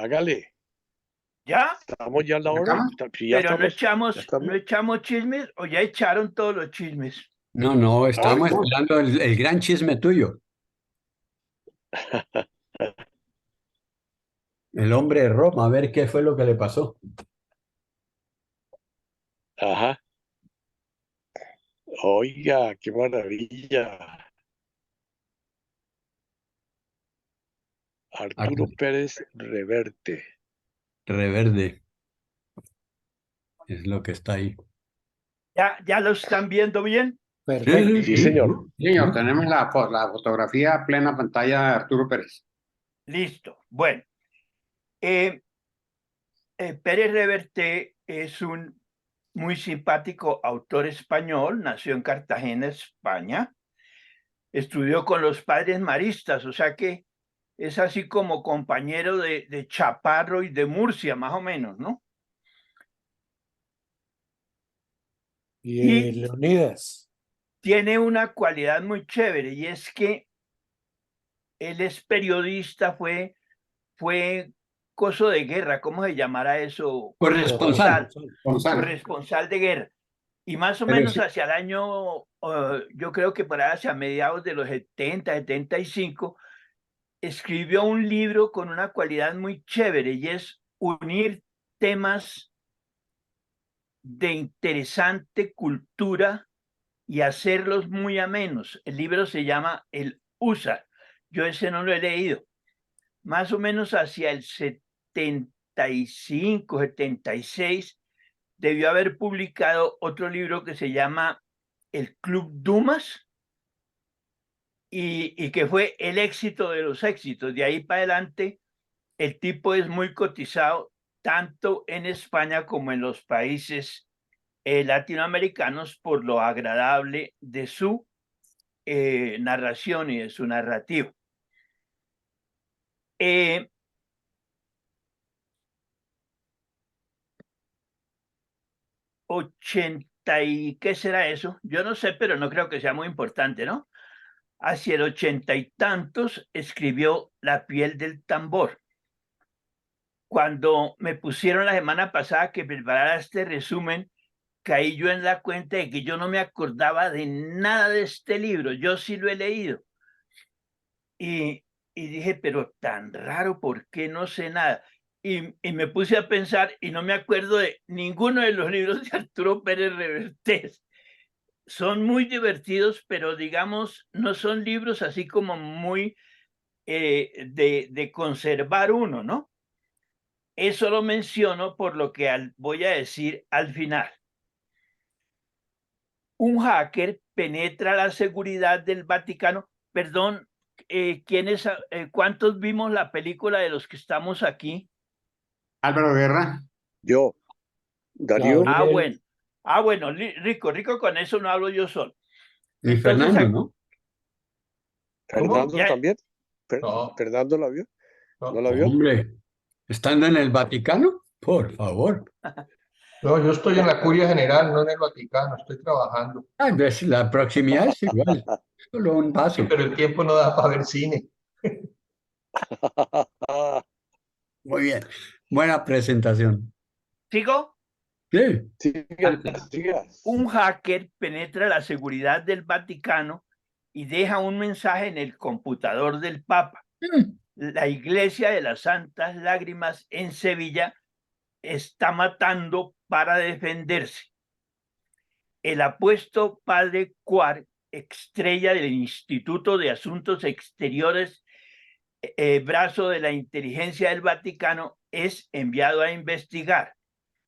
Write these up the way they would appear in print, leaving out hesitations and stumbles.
hágale. ¿Ya? Estamos ya a la hora. Si ya Pero no estamos, ya no estamos. echamos chismes o ya echaron todos los chismes. No, no, estamos Oiga, esperando el gran chisme tuyo. El hombre de Roma, a ver qué fue lo que le pasó. ajá. Oiga, qué maravilla. Arturo Aquí, Pérez Reverte. Reverde, es lo que está ahí. ¿Ya lo están viendo bien? Perfecto. Sí, señor. Señor, tenemos la fotografía a plena pantalla de Arturo Pérez. Listo. Bueno, eh, Pérez Reverte es un muy simpático autor español, nació en Cartagena, España, estudió con los padres maristas, o sea que es así como compañero de Chaparro y de Murcia, más o menos, ¿no? Y Y Leonidas. tiene una cualidad muy chévere y es que él es periodista, fue coso de guerra, ¿cómo se llamará eso? Corresponsal. Corresponsal de guerra. Y más o Pero menos sí, hacia el año, yo creo que para hacia mediados de los 70, 75, escribió un libro con una cualidad muy chévere y es unir temas de interesante cultura y hacerlos muy amenos. El libro se llama El USA. Yo ese no lo he leído. Más o menos hacia el 75, 76, debió haber publicado otro libro que se llama El Club Dumas y que fue el éxito de los éxitos. De ahí para adelante, el tipo es muy cotizado tanto en España como en los países latinoamericanos por lo agradable de su narración y de su narrativa. Eh, 80 y qué será eso, yo no sé, pero no creo que sea muy importante, ¿no? Hacia el 80 y tantos escribió La piel del tambor. Cuando me pusieron la semana pasada que preparara este resumen, caí yo en la cuenta de que yo no me acordaba de nada de este libro. Yo sí lo he leído. Y dije, pero tan raro, ¿por qué no sé nada? Y me puse a pensar y no me acuerdo de ninguno de los libros de Arturo Pérez Reverte. Son muy divertidos, pero digamos, no son libros así como muy de conservar uno, ¿no? Eso lo menciono por lo que voy a decir al final. Un hacker penetra la seguridad del Vaticano. Perdón, ¿cuántos vimos la película de los que estamos aquí? Álvaro Guerra. Yo, Darío. Ah, Gabriel. bueno. Ah, bueno, rico, con eso no hablo yo solo. y Entonces, Fernando, ¿no? Fernando ya, también. No. Fernando la vio. No, ¿No la vio? Hombre, estando en el Vaticano, por favor. No, yo estoy en la Curia General, no en el Vaticano, estoy trabajando. Ay, ves, la proximidad es igual, solo un Sí, paso. pero el tiempo no da para ver cine. Muy bien, buena presentación. ¿sigo? Sí, Siga, siga. Un hacker penetra la seguridad del Vaticano y deja un mensaje en el computador del Papa. La Iglesia de las Santas Lágrimas en Sevilla está matando para defenderse. El apuesto padre Cuar, estrella del Instituto de Asuntos Exteriores, brazo de la inteligencia del Vaticano, es enviado a investigar.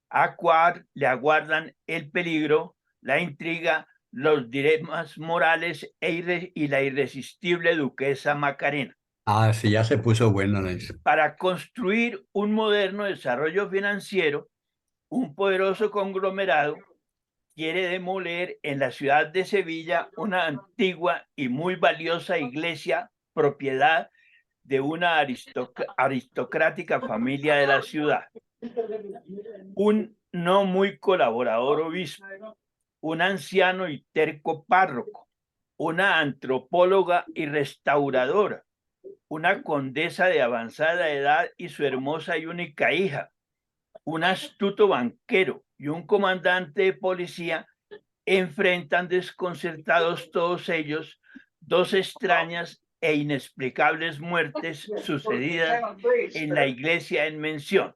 A Cuar le aguardan el peligro, la intriga, los dilemas morales y la irresistible duquesa Macarena. ah, sí, ya se puso bueno eso. Para construir un moderno desarrollo financiero, un poderoso conglomerado quiere demoler en la ciudad de Sevilla una antigua y muy valiosa iglesia, propiedad de una aristocrática familia de la ciudad. Un no muy colaborador obispo, un anciano y terco párroco, una antropóloga y restauradora, una condesa de avanzada edad y su hermosa y única hija, un astuto banquero y un comandante de policía enfrentan desconcertados todos ellos dos extrañas e inexplicables muertes sucedidas en la iglesia en mención.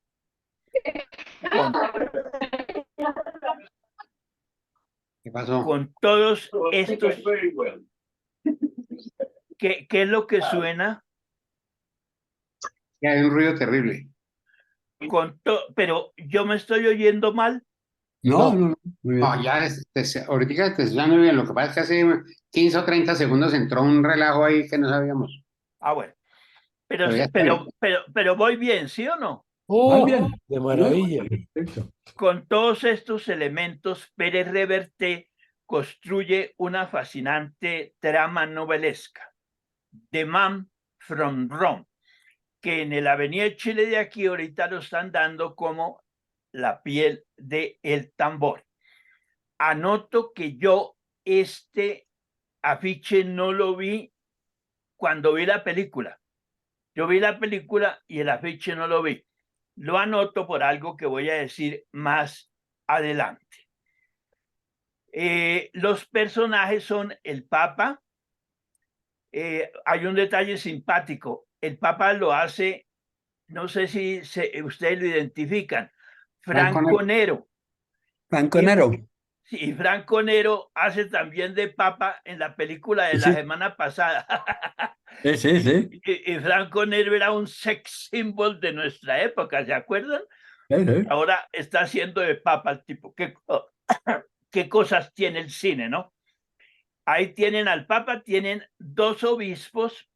¿Qué pasó? Con todos estos, ¿qué es lo que suena? Que hay un ruido terrible. Pero yo me estoy oyendo mal. No, no, no, muy bien. No, ya ahorita te estoy dando bien. Lo que pasa es que hace 15 o 30 segundos entró un relajo ahí que no sabíamos. Ah, bueno. Pero, Pero ya está bien. pero voy bien, ¿sí o no? Muy bien. De maravilla. Perfecto. Con todos estos elementos, Pérez Reverte construye una fascinante trama novelesca, The Man from Rome, que en el Avenida Chile de aquí ahorita lo están dando como La piel de el tambor. Anoto que yo este afiche no lo vi cuando vi la película. Yo vi la película y el afiche no lo vi. Lo anoto por algo que voy a decir más adelante. Los personajes son el Papa. Hay un detalle simpático. El Papa lo hace, no sé si ustedes lo identifican, Franco Nero. Franco Nero. Sí, Franco Nero hace también de Papa en la película de Sí. la semana pasada. Sí, sí, sí. Y Franco Nero era un sex symbol de nuestra época, ¿se acuerdan? Sí, sí. Ahora está haciendo de Papa el tipo. ¿Qué cosas tiene el cine, no? Ahí tienen al Papa, tienen dos obispos,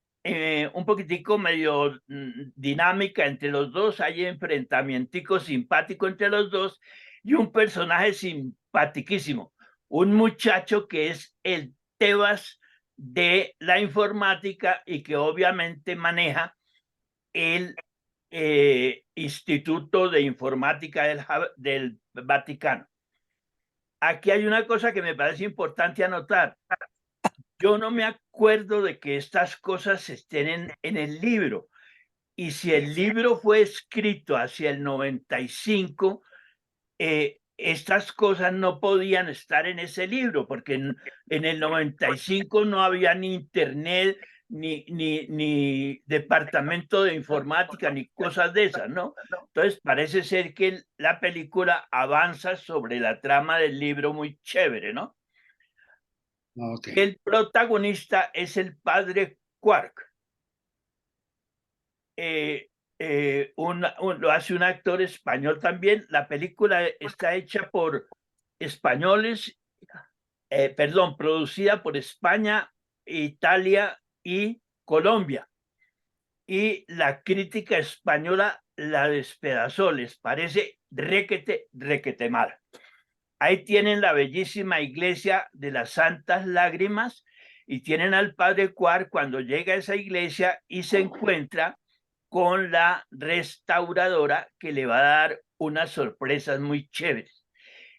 un poquitico medio dinámica entre los dos, hay enfrentamiento simpático entre los dos y un personaje simpatiquísimo, un muchacho que es el Tebas de la informática y que obviamente maneja el Instituto de Informática del Vaticano. Aquí hay una cosa que me parece importante anotar. Yo no me acuerdo de que estas cosas estén en el libro. Y si el libro fue escrito hacia el 95, estas cosas no podían estar en ese libro, porque en el 95 no había ni internet, ni departamento de informática, ni cosas de esas, ¿no? Entonces parece ser que la película avanza sobre la trama del libro muy chévere, ¿no? Okay. El protagonista es el padre Quark. Lo hace un actor español también. La película está hecha por españoles, producida por España, Italia y Colombia. Y la crítica española la despedazó, les parece requete mal. Ahí tienen la bellísima iglesia de las Santas Lágrimas y tienen al padre Quark cuando llega a esa iglesia y se encuentra con la restauradora que le va a dar unas sorpresas muy chéveres.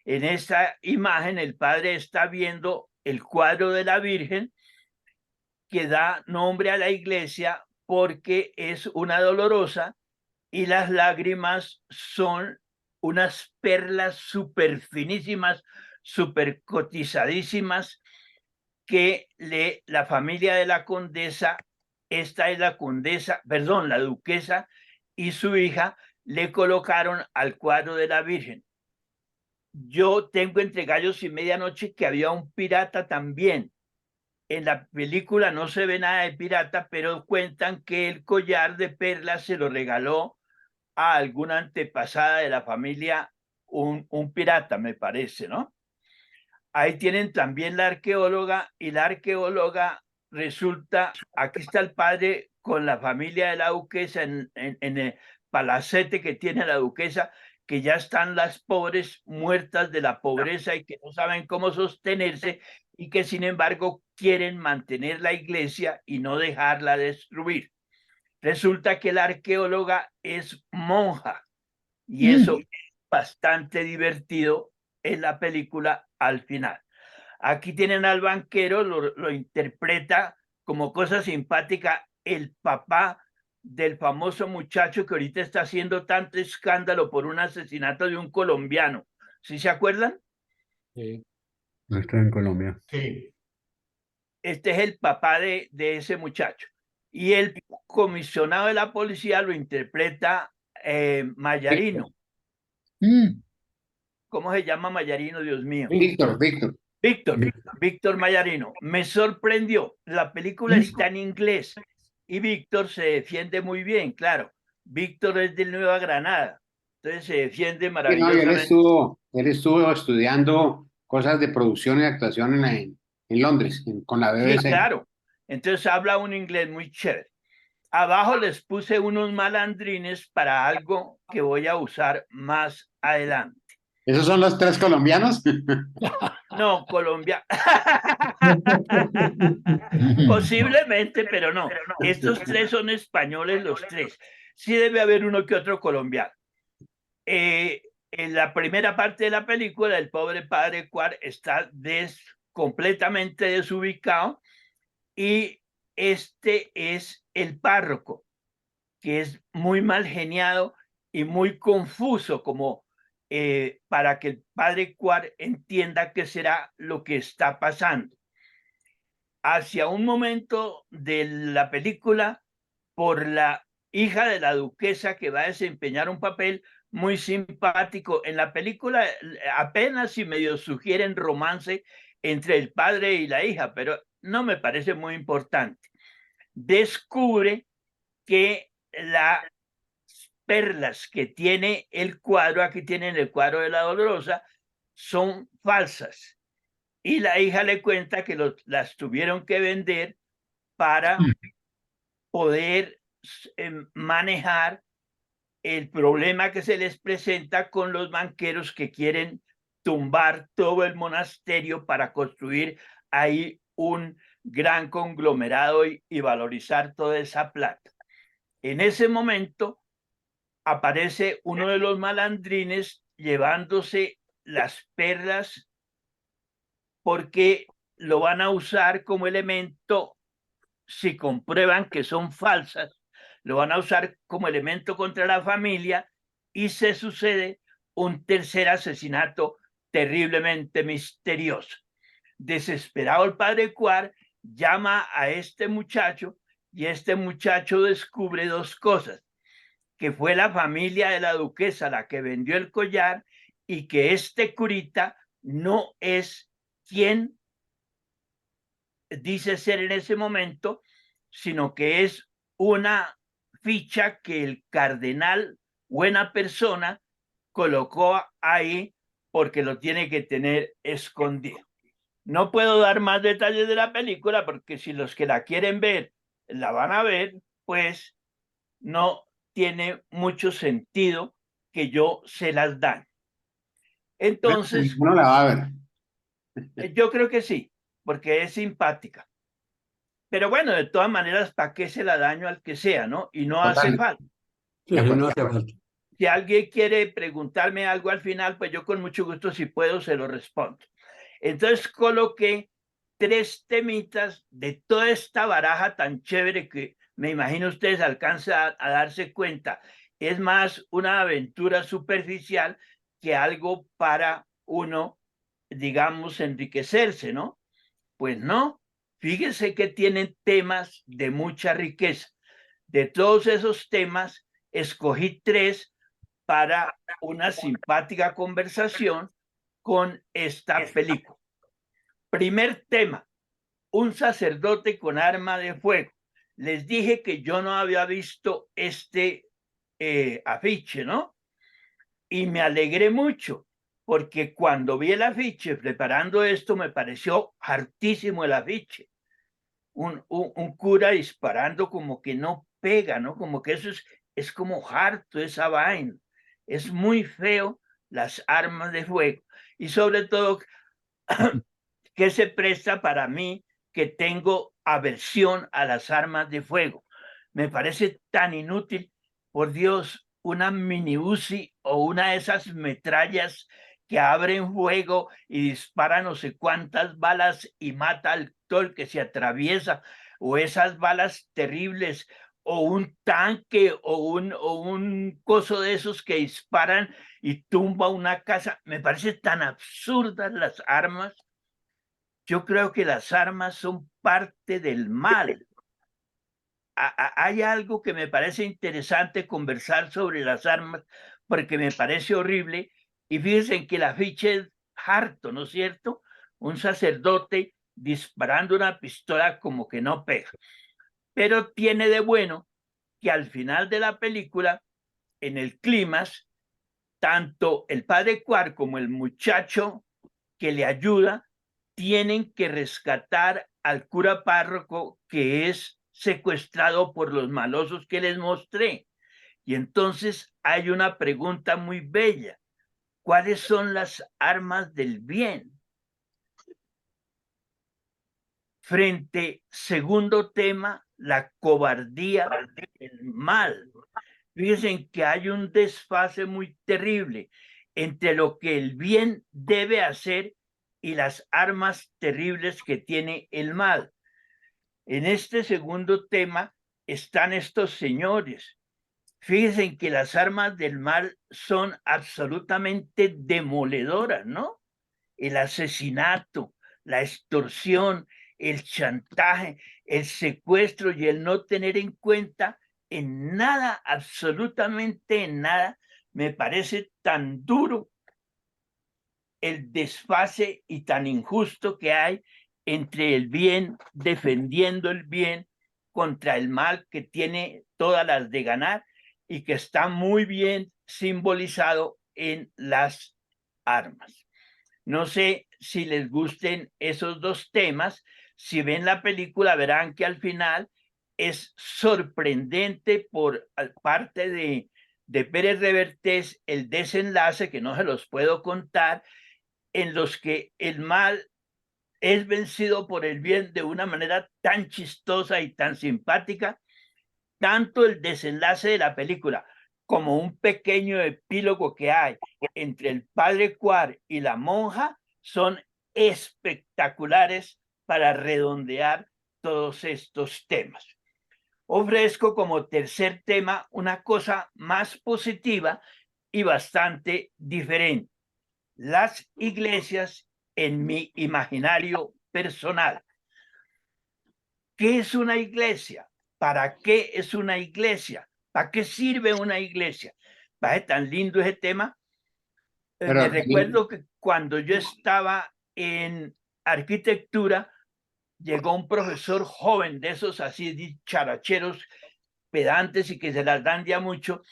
En esta imagen el padre está viendo el cuadro de la Virgen que da nombre a la iglesia porque es una dolorosa y las lágrimas son unas perlas súper finísimas, súper cotizadísimas que la familia de la condesa, esta es la condesa, perdón, la duquesa y su hija le colocaron al cuadro de la Virgen. Yo tengo entre gallos y medianoche que había un pirata también. En la película no se ve nada de pirata, pero cuentan que el collar de perlas se lo regaló a alguna antepasada de la familia, un pirata, me parece, ¿no? Ahí tienen también la arqueóloga y la arqueóloga resulta, aquí está el padre con la familia de la duquesa en el palacete que tiene la duquesa, que ya están las pobres muertas de la pobreza y que no saben cómo sostenerse y que sin embargo quieren mantener la iglesia y no dejarla destruir. Resulta que la arqueóloga es monja y eso es bastante divertido en la película al final. Aquí tienen al banquero, lo interpreta como cosa simpática el papá del famoso muchacho que ahorita está haciendo tanto escándalo por un asesinato de un colombiano. ¿Sí se acuerdan? Sí, No estoy en Colombia. sí. Este es el papá de ese muchacho. Y el comisionado de la policía lo interpreta Mayarino. ¿Cómo se llama Mayarino, Dios mío? Víctor. Víctor Mayarino. Me sorprendió. La película está en inglés y Víctor se defiende muy bien, claro. Víctor es de Nueva Granada, entonces se defiende Sí, no, y maravillosamente. él estuvo estudiando cosas de producción y actuación en Londres, con la Sí, BBC. claro. Entonces habla un inglés muy chévere. Abajo les puse unos malandrines para algo que voy a usar más adelante. ¿Esos son los 3 colombianos? No, Colombia. Posiblemente, pero no. Estos 3 son españoles, los 3. Sí debe haber uno que otro colombiano. En la primera parte de la película, el pobre padre Cuar está completamente desubicado y este es el párroco, que es muy mal geniado y muy confuso, como para que el padre Cuar entienda qué será lo que está pasando. Hacia un momento de la película, por la hija de la duquesa que va a desempeñar un papel muy simpático. En la película apenas si medio sugieren romance entre el padre y la hija, pero no me parece muy importante. Descubre que las perlas que tiene el cuadro, aquí tienen el cuadro de la Dolorosa, son falsas. Y la hija le cuenta que las tuvieron que vender para poder manejar el problema que se les presenta con los banqueros que quieren tumbar todo el monasterio para construir ahí un gran conglomerado y valorizar toda esa plata. En ese momento aparece uno de los malandrines llevándose las perlas porque lo van a usar como elemento, si comprueban que son falsas, lo van a usar como elemento contra la familia y se sucede un tercer asesinato terriblemente misterioso. Desesperado el padre Cuar llama a este muchacho y este muchacho descubre 2 cosas: que fue la familia de la duquesa la que vendió el collar y que este curita no es quien dice ser en ese momento, sino que es una ficha que el cardenal, buena persona, colocó ahí porque lo tiene que tener escondido. No puedo dar más detalles de la película porque si los que la quieren ver la van a ver, pues no tiene mucho sentido que yo se las dan. Entonces, Uno la va a ver. yo creo que sí, porque es simpática. Pero bueno, de todas maneras, ¿para qué se la daño al que sea, no? Y no hace Total. falta. Sí, De acuerdo. no hace falta. Si alguien quiere preguntarme algo al final, pues yo con mucho gusto, si puedo, se lo respondo. Entonces coloqué 3 temitas de toda esta baraja tan chévere que me imagino ustedes alcanzan a darse cuenta. Es más una aventura superficial que algo para uno, digamos, enriquecerse, ¿no? Pues no, fíjense que tienen temas de mucha riqueza. De todos esos temas, escogí 3 para una simpática conversación con esta película. Primer tema: un sacerdote con arma de fuego. Les dije que yo no había visto este afiche, ¿no? Y me alegré mucho, porque cuando vi el afiche preparando esto, me pareció hartísimo el afiche. Un cura disparando como que no pega, ¿no? Como que eso es como harto esa vaina. Es muy feo las armas de fuego. Y sobre todo, que se presta para mí, que tengo aversión a las armas de fuego. Me parece tan inútil, por Dios, una mini Uzi o una de esas metrallas que abren fuego y disparan no sé cuántas balas y mata al todo el que se atraviesa. o esas balas terribles, o un tanque, o un coso de esos que disparan y tumba una casa. Me parece tan absurdas las armas. Yo creo que las armas son parte del mal. Hay algo que me parece interesante conversar sobre las armas, porque me parece horrible. Y fíjense que el afiche es harto, ¿no es cierto? Un sacerdote disparando una pistola como que no pega. Pero tiene de bueno que al final de la película, en el clímax, tanto el padre Quark como el muchacho que le ayuda tienen que rescatar al cura párroco que es secuestrado por los malosos que les mostré. Y entonces hay una pregunta muy bella. ¿Cuáles son las armas del bien? Frente, segundo tema, la cobardía del mal. Fíjense que hay un desfase muy terrible entre lo que el bien debe hacer y las armas terribles que tiene el mal. En este segundo tema están estos señores. Fíjense que las armas del mal son absolutamente demoledoras, ¿no? El asesinato, la extorsión, el chantaje, el secuestro y el no tener en cuenta en nada, absolutamente en nada, me parece tan duro el desfase y tan injusto que hay entre el bien, defendiendo el bien, contra el mal que tiene todas las de ganar y que está muy bien simbolizado en las armas. No sé si les gusten esos dos temas. Si ven la película, verán que al final es sorprendente por parte de Pérez Reverte el desenlace, que no se los puedo contar, en los que el mal es vencido por el bien de una manera tan chistosa y tan simpática. Tanto el desenlace de la película como un pequeño epílogo que hay entre el padre Quark y la monja son espectaculares para redondear todos estos temas. Ofrezco como tercer tema una cosa más positiva y bastante diferente. Las iglesias en mi imaginario personal. ¿Qué es una iglesia? ¿Para qué es una iglesia? ¿Para qué sirve una iglesia? ¿Vale? Tan lindo ese tema. Me recuerdo que cuando yo estaba en arquitectura, llegó un profesor joven de esos así dicharacheros, pedantes y que se las dan ya mucho.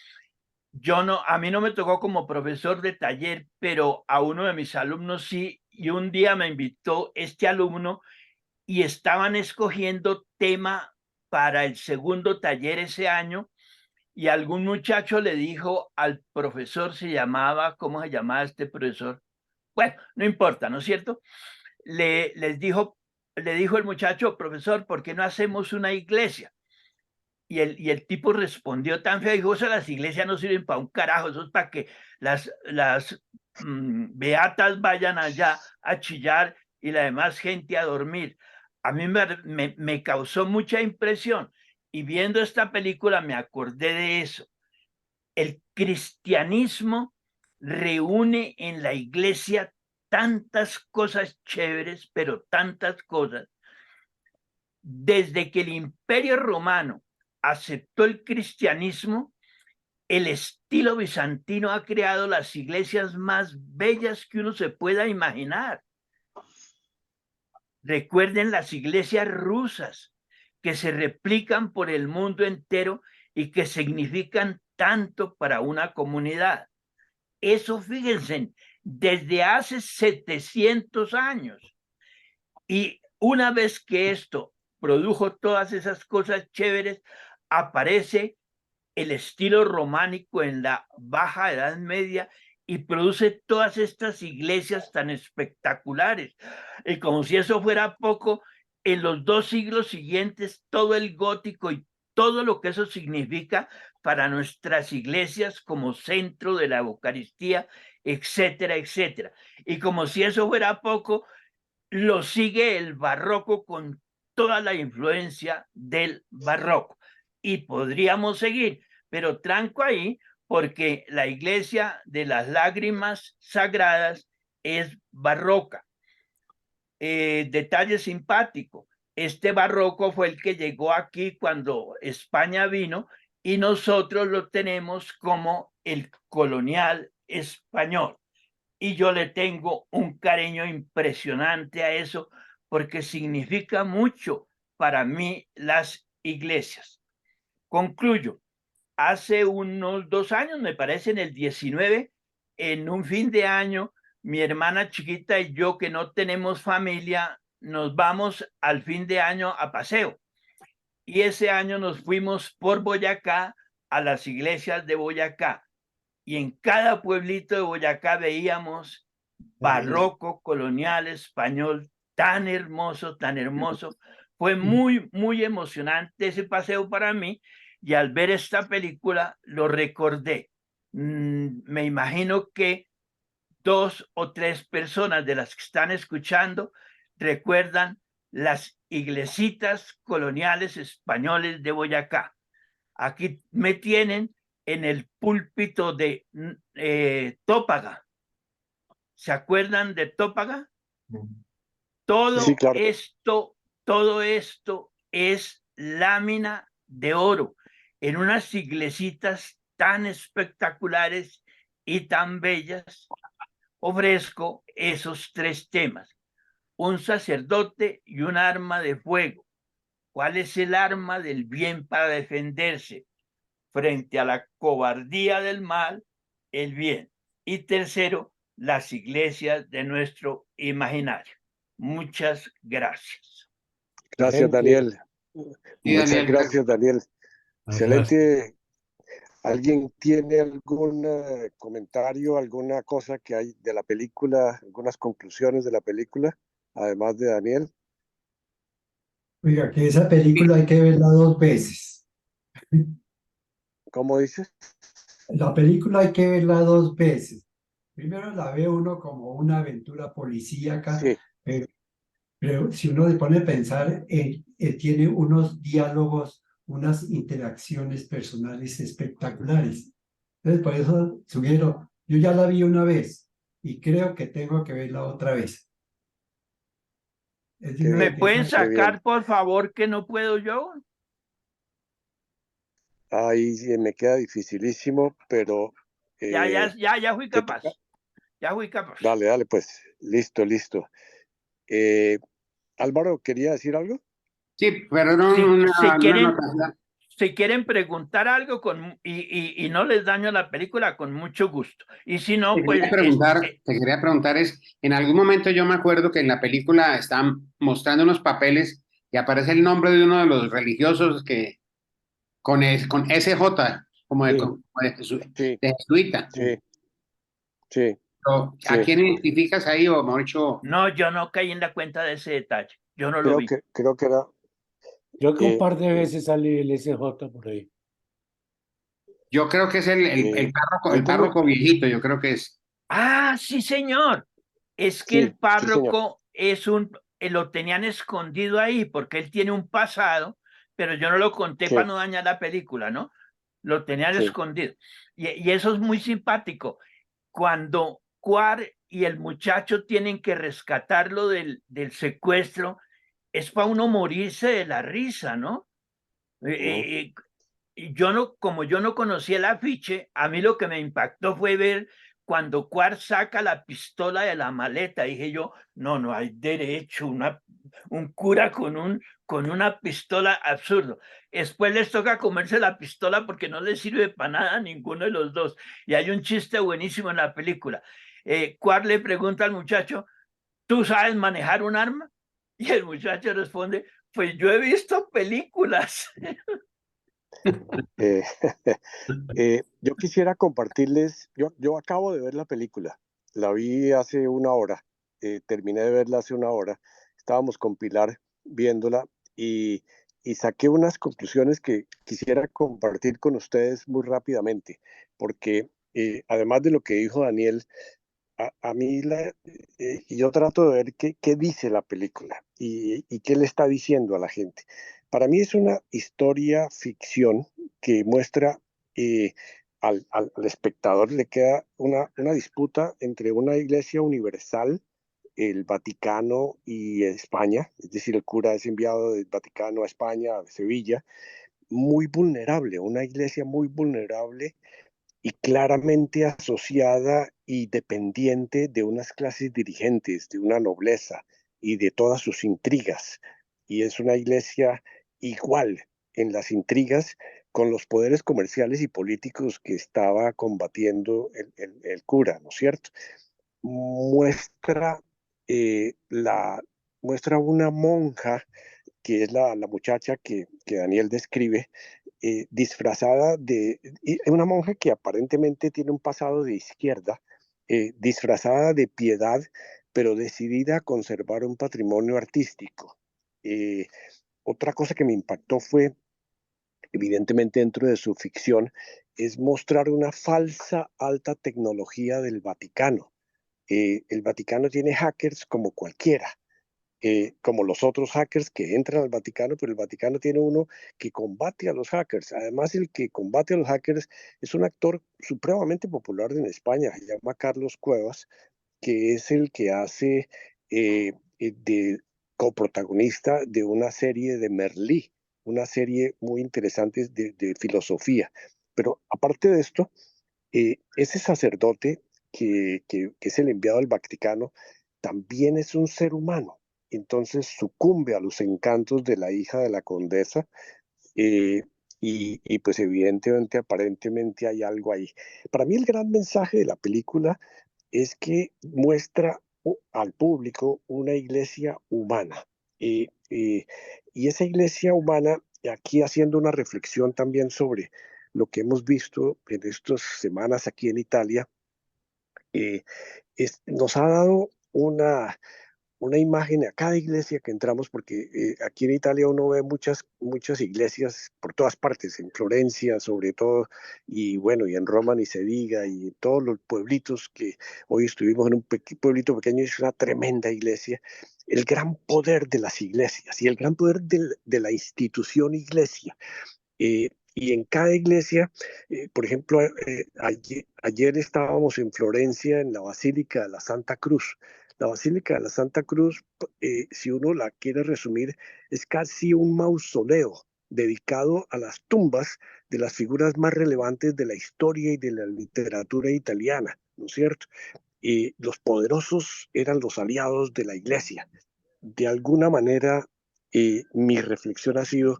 A mí no me tocó como profesor de taller, pero a uno de mis alumnos sí, y un día me invitó este alumno y estaban escogiendo tema para el segundo taller ese año y algún muchacho le dijo al profesor, ¿cómo se llamaba este profesor? Bueno, no importa, ¿no es cierto? Le dijo el muchacho, profesor, ¿por qué no hacemos una iglesia? Y el tipo respondió tan feo, dijo, las iglesias no sirven para un carajo, eso es para que las beatas vayan allá a chillar y la demás gente a dormir. A mí me causó mucha impresión y viendo esta película me acordé de eso. El cristianismo reúne en la iglesia tantas cosas chéveres, pero tantas cosas. Desde que el Imperio Romano aceptó el cristianismo, el estilo bizantino ha creado las iglesias más bellas que uno se pueda imaginar. Recuerden las iglesias rusas que se replican por el mundo entero y que significan tanto para una comunidad. Eso, fíjense, desde hace 700 años. Y una vez que esto produjo todas esas cosas chéveres, aparece el estilo románico en la Baja Edad Media y produce todas estas iglesias tan espectaculares. Y como si eso fuera poco, en los 2 siglos siguientes, todo el gótico y todo lo que eso significa para nuestras iglesias como centro de la Eucaristía, etcétera, etcétera. Y como si eso fuera poco, lo sigue el barroco con toda la influencia del barroco. Y podríamos seguir, pero tranco ahí porque la iglesia de las lágrimas sagradas es barroca. Detalle simpático, este barroco fue el que llegó aquí cuando España vino y nosotros lo tenemos como el colonial español. Y yo le tengo un cariño impresionante a eso porque significa mucho para mí las iglesias. Concluyo. Hace unos 2 años, me parece, en el 19, en un fin de año, mi hermana chiquita y yo, que no tenemos familia, nos vamos al fin de año a paseo. Y ese año nos fuimos por Boyacá a las iglesias de Boyacá. Y en cada pueblito de Boyacá veíamos barroco, colonial, español, tan hermoso, tan hermoso. Fue muy, muy emocionante ese paseo para mí y al ver esta película lo recordé. Me imagino que 2 o 3 personas de las que están escuchando recuerdan las iglesitas coloniales españoles de Boyacá. Aquí me tienen en el púlpito de Tópaga. ¿Se acuerdan de Tópaga? Todo Sí, claro. todo esto es lámina de oro en unas iglesitas tan espectaculares y tan bellas. Ofrezco esos 3 temas: un sacerdote y un arma de fuego. ¿Cuál es el arma del bien para defenderse frente a la cobardía del mal? El bien. Y tercero, las iglesias de nuestro imaginario. Muchas gracias. Gracias, Daniel. Sí, Muchas Daniel, gracias, Daniel. Gracias. Excelente. ¿Alguien tiene algún comentario, alguna cosa que hay de la película, algunas conclusiones de la película, además de Daniel? Oiga, que esa película hay que verla 2 veces. ¿Cómo dices? La película hay que verla 2 veces. Primero la ve uno como una aventura policíaca, Sí, pero si uno se pone a pensar, tiene unos diálogos, unas interacciones personales espectaculares. Entonces, por eso sugiero, yo ya la vi una vez y creo que tengo que verla otra vez. Es de ¿Me una- de pueden esa- qué bien. sacar, por favor, que no puedo yo? Ahí sí me queda dificilísimo, pero Ya fui te capaz. toca. Ya fui capaz. Dale, dale, pues. Listo, listo. Álvaro, ¿quería decir algo? sí, perdón, Si una quieren, anotación. si quieren preguntar algo y no les daño la película, con mucho gusto. Y si no, pues Te quería preguntar en algún momento yo me acuerdo que en la película están mostrando unos papeles y aparece el nombre de uno de los religiosos que con SJ, como Sí, como sí, de jesuita. sí, sí, ¿A sí. quién identificas ahí, o mejor dicho? no, yo no caí en la cuenta de ese detalle. Yo no lo Creo vi. que, creo que era. Creo que un eh, par de veces sale el SJ por ahí. Yo creo que es yo el tengo. párroco viejito, yo creo que es. Ah, sí, señor. Es que Sí, el sí, señor. párroco lo tenían escondido ahí porque él tiene un pasado, pero yo no lo conté para Sí, no dañar la película, ¿no? Lo tenían sí, escondido. Y eso es muy simpático. Cuando Cuar y el muchacho tienen que rescatarlo del secuestro, es para uno morirse de la risa, ¿no? ujú, Y yo no, como yo no conocía el afiche, a mí lo que me impactó fue ver cuando Cuar saca la pistola de la maleta. Dije yo, no, no hay derecho, un cura con una pistola, absurdo. Después les toca comerse la pistola porque no les sirve para nada a ninguno de los dos. Y hay un chiste buenísimo en la película. Cuar le pregunta al muchacho, ¿tú sabes manejar un arma? Y el muchacho responde, pues yo he visto películas. eh, yo quisiera compartirles, yo acabo de ver la película, la vi hace una hora, terminé de verla hace una hora, estábamos con Pilar viéndola y saqué unas conclusiones que quisiera compartir con ustedes muy rápidamente, porque además de lo que dijo Daniel, a mí yo trato de ver qué dice la película y qué le está diciendo a la gente. Para mí es una historia ficción que muestra al espectador le queda una disputa entre una iglesia universal, el Vaticano y España, es decir, el cura es enviado del Vaticano a España, a Sevilla, muy vulnerable, una iglesia muy vulnerable y claramente asociada y dependiente de unas clases dirigentes, de una nobleza y de todas sus intrigas. Y es una iglesia igual en las intrigas con los poderes comerciales y políticos que estaba combatiendo el cura, ¿no es cierto? Muestra, la, muestra una monja que es la muchacha que Daniel describe, disfrazada una monja que aparentemente tiene un pasado de izquierda, disfrazada de piedad, pero decidida a conservar un patrimonio artístico. Eh, Otra cosa que me impactó fue, evidentemente dentro de su ficción, es mostrar una falsa alta tecnología del Vaticano. El Vaticano tiene hackers como cualquiera, como los otros hackers que entran al Vaticano, pero el Vaticano tiene uno que combate a los hackers. Además, el que combate a los hackers es un actor supremamente popular en España, se llama Carlos Cuevas, que es el que hace de coprotagonista de una serie de Merlí, una serie muy interesante de filosofía. Pero aparte de esto, ese sacerdote que es el enviado del Vaticano también es un ser humano. Entonces sucumbe a los encantos de la hija de la condesa, eh, y pues evidentemente, aparentemente hay algo ahí. Para mí el gran mensaje de la película es que muestra al público una iglesia humana. Eh, eh, y esa iglesia humana, aquí haciendo una reflexión también sobre lo que hemos visto en estas semanas aquí en Italia, eh, nos ha dado una imagen a cada iglesia que entramos, porque aquí en Italia uno ve muchas iglesias por todas partes, en Florencia sobre todo, y bueno, y en Roma ni se diga, y en todos los pueblitos que hoy estuvimos en un pueblito pequeño, es una tremenda iglesia. El gran poder de las iglesias y el gran poder de la institución iglesia. Y en cada iglesia, por ejemplo, ayer estábamos en Florencia, en la Basílica de la Santa Cruz. La Basílica de la Santa Cruz, si uno la quiere resumir, es casi un mausoleo dedicado a las tumbas de las figuras más relevantes de la historia y de la literatura italiana, ¿no es cierto? Y los poderosos eran los aliados de la iglesia. De alguna manera, mi reflexión ha sido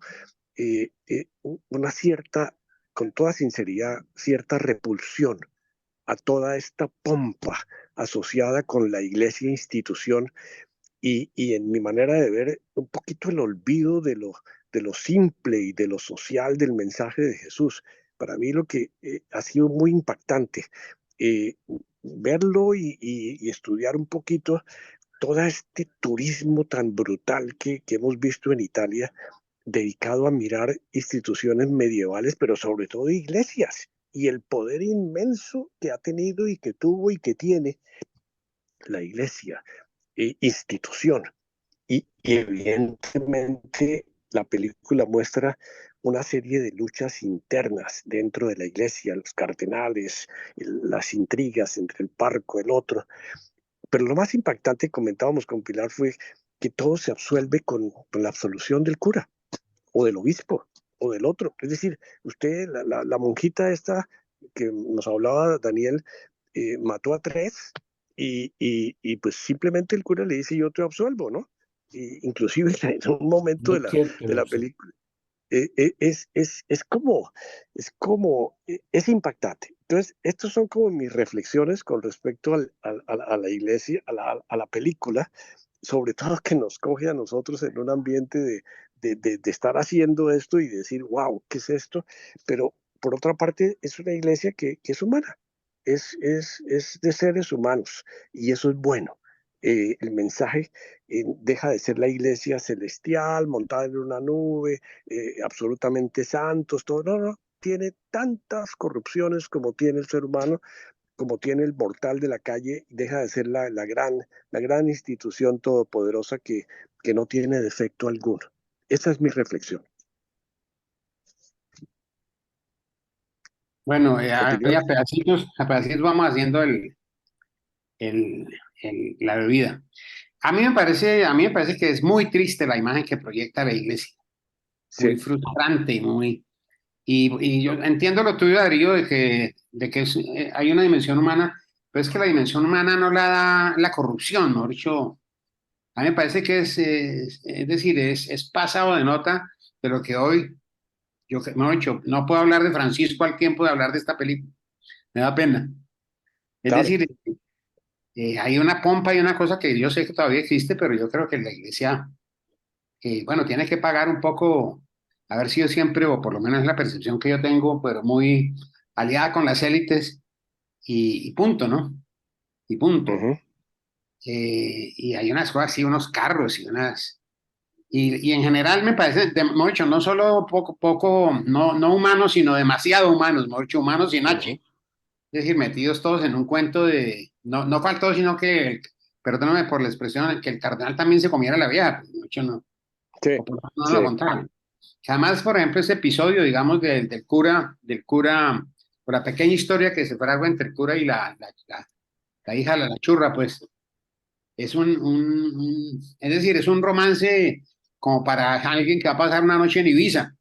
una cierta, con toda sinceridad, cierta repulsión a toda esta pompa asociada con la iglesia institución y en mi manera de ver un poquito el olvido de lo simple y de lo social del mensaje de Jesús. Para mí lo que ha sido muy impactante, eh, verlo y estudiar un poquito todo este turismo tan brutal que hemos visto en Italia, dedicado a mirar instituciones medievales, pero sobre todo iglesias, y el poder inmenso que ha tenido y que tuvo y que tiene la iglesia, institución. Y evidentemente la película muestra una serie de luchas internas dentro de la iglesia, los cardenales, las intrigas entre el parco, el otro. Pero lo más impactante, comentábamos con Pilar, fue que todo se absuelve con la absolución del cura o del obispo o del otro. Es decir, usted, la monjita esta que nos hablaba Daniel, mató a tres y pues simplemente el cura le dice yo te absuelvo, ¿no? Inclusive en un momento No quiero que de lo la sepa. película es impactante. Entonces, estas son como mis reflexiones con respecto a la iglesia, a la película, sobre todo que nos coge a nosotros en un ambiente de estar haciendo esto y decir, wow, ¿qué es esto? Pero por otra parte, es una iglesia que es humana, es de seres humanos y eso es bueno. El mensaje deja de ser la iglesia celestial, montada en una nube, absolutamente santos, todo, no, no, tiene tantas corrupciones como tiene el ser humano, como tiene el portal de la calle, deja de ser la gran institución todopoderosa que no tiene defecto alguno. Esa es mi reflexión. Bueno, ¿Opiniones? a pedacitos vamos haciendo la bebida. A mí me parece que es muy triste la imagen que proyecta la iglesia, muy Sí, frustrante y yo entiendo lo tuyo, Darío, de que hay una dimensión humana, pero es que la dimensión humana no la da la corrupción, mejor dicho, a mí me parece que es decir, es pasado de nota de lo que hoy, mejor dicho, no puedo hablar de Francisco al tiempo de hablar de esta película, me da pena. Es claro. decir, hay una pompa y una cosa que yo sé que todavía existe, pero yo creo que la iglesia, bueno, tiene que pagar un poco, haber sido siempre, o por lo menos es la percepción que yo tengo, pero muy aliada con las élites y punto, ¿no? Y punto. Ujú. Y hay unas cosas así, unos carros y unas... Y en general me parece, mejor dicho, no solo no humanos, sino demasiado humanos, mejor dicho, humanos sin H. Ujú. Es decir, metidos todos en un cuento de, no faltó, sino que, perdóname por la expresión, que el cardenal también se comiera la vieja, pues, mucho no, Sí, o por no lo sí. contrario. Además, por ejemplo, ese episodio, digamos, del cura, por la pequeña historia que se fragua entre el cura y la hija de la churra, pues, es es decir, es un romance como para alguien que va a pasar una noche en Ibiza,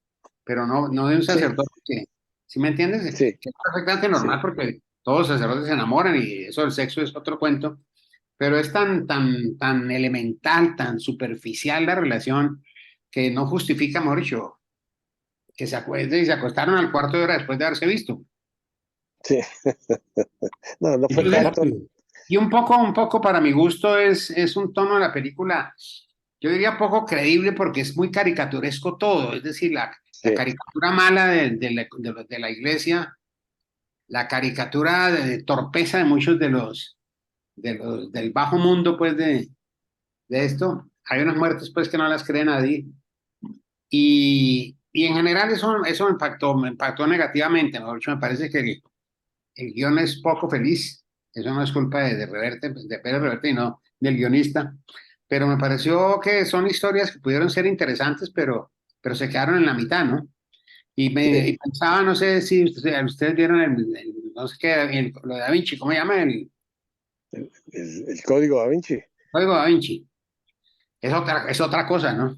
pero no de un Sí, sacerdote que, ¿sí me entiendes? sí, Que es perfectamente sí. normal porque todos los sacerdotes se enamoran y eso del sexo es otro cuento, pero es tan elemental, tan superficial la relación que no justifica, mejor dicho, que se acuerde y se acostaron al cuarto de hora después de haberse visto. Sí. No, no fue Muy Entonces, tanto. rápido. y un poco para mi gusto es un tono de la película, yo diría poco creíble porque es muy caricaturesco todo, es decir, la Sí, caricatura mala de la iglesia, la caricatura de torpeza de muchos del bajo mundo, pues, de esto. Hay unas muertes, pues, que no las cree nadie. Y en general eso me impactó negativamente. Mejor dicho, me parece que el guión es poco feliz. Eso no es culpa de Reverte, pues, de Pérez Reverte y no del guionista. Pero me pareció que son historias que pudieron ser interesantes, pero se quedaron en la mitad, ¿no? sí. Y pensaba, no sé si ustedes vieron no sé qué, lo de Da Vinci, ¿cómo se llama? El El código Da Vinci. Código Da Vinci. Es otra cosa, ¿no?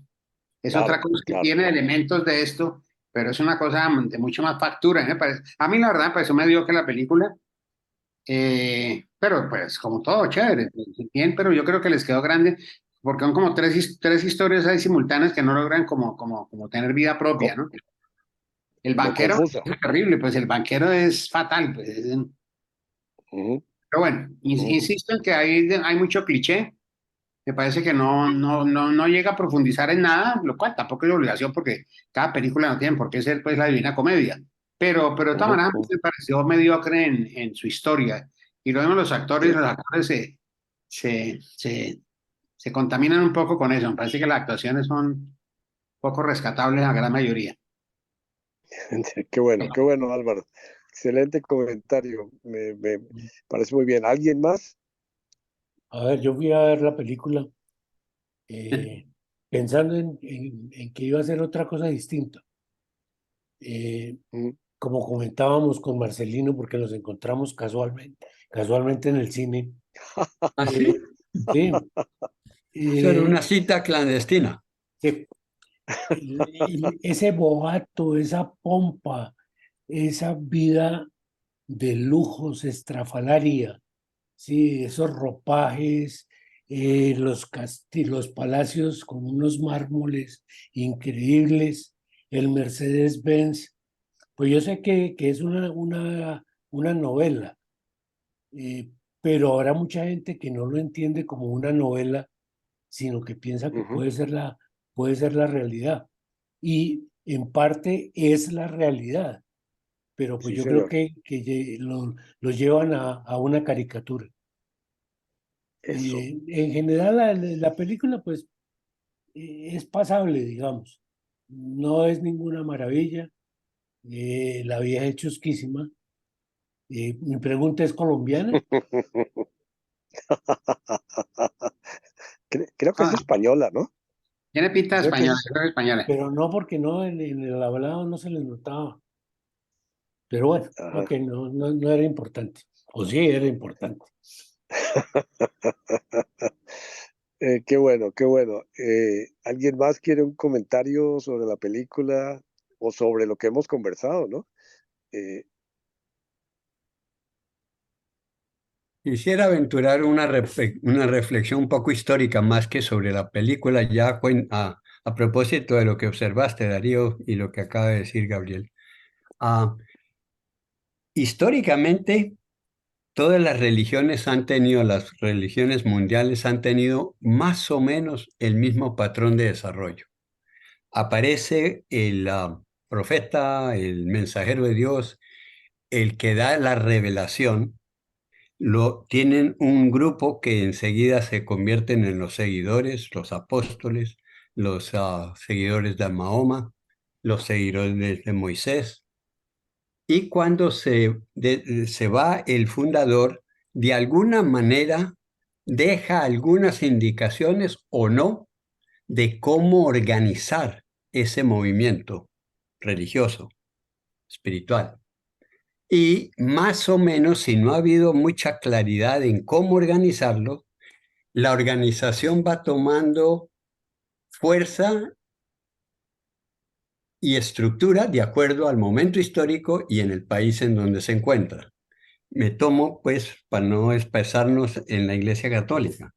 Es otra Claro, cosa que claro. tiene elementos de esto, pero es una cosa de mucho más factura, me parece. A mí la verdad me pareció mediocre la película, pero pues como todo, chévere, bien, pero yo creo que les quedó grande, porque son como tres historias ahí simultáneas que no logran como tener vida propia, Co- ¿no? El Como banquero confusa. es terrible, pues el banquero es fatal, pues. Ujú, Pero bueno, ujú. insisto en que hay mucho cliché. Me parece que no llega a profundizar en nada, lo cual tampoco es obligación porque cada película no tiene por qué ser pues la Divina Comedia. Pero de todas Ujú, maneras ujú. me pareció mediocre en su historia. Y lo mismo Sí, los actores se, se, se contaminan un poco con eso. Me parece que las actuaciones son poco rescatables la gran mayoría. qué bueno, Álvaro. Excelente comentario. Me parece muy bien. ¿Alguien más? A ver, yo fui a ver la película pensando en que iba a ser otra cosa distinta. Eh, Ujú. Como comentábamos con Marcelino, porque nos encontramos casualmente en el cine. ¿Ah, eh, sí? sí, Eso era una eh, cita clandestina. sí, ese boato, esa pompa, esa vida de lujos estrafalaria, sí, esos ropajes, los palacios con unos mármoles increíbles, el Mercedes-Benz. Pues yo sé que es una novela, eh, pero habrá mucha gente que no lo entiende como una novela, sino que piensa que Ujú. puede ser la realidad. Y en parte es la realidad, pero pues Sí, yo creo señor. lo llevan a una caricatura. Eso. En general, la película pues es pasable, digamos. No es ninguna maravilla. La vieja es chusquísima, Mi pregunta es colombiana, Creo que es Ah, española, ¿no? tiene pinta de Creo que española, es... yo creo que española. pero no porque no, en el hablado no se les notaba. Pero bueno, Ajá. ok, no era importante. O sí era importante. Qué bueno, qué bueno. ¿Alguien más quiere un comentario sobre la película o sobre lo que hemos conversado, ¿no? Eh, Quisiera aventurar una reflexión un poco histórica más que sobre la película, ya a propósito de lo que observaste, Darío, y lo que acaba de decir Gabriel. Ah, históricamente, todas las religiones las religiones mundiales han tenido más o menos el mismo patrón de desarrollo. Aparece el profeta, el mensajero de Dios, el que da la revelación. Tienen un grupo que enseguida se convierten en los seguidores, los apóstoles, los seguidores de Mahoma, los seguidores de Moisés. Y cuando se va el fundador, de alguna manera deja algunas indicaciones o no de cómo organizar ese movimiento religioso, espiritual. Y más o menos, si no ha habido mucha claridad en cómo organizarlo, la organización va tomando fuerza y estructura de acuerdo al momento histórico y en el país en donde se encuentra. Me tomo, pues, para no expresarnos en la Iglesia Católica.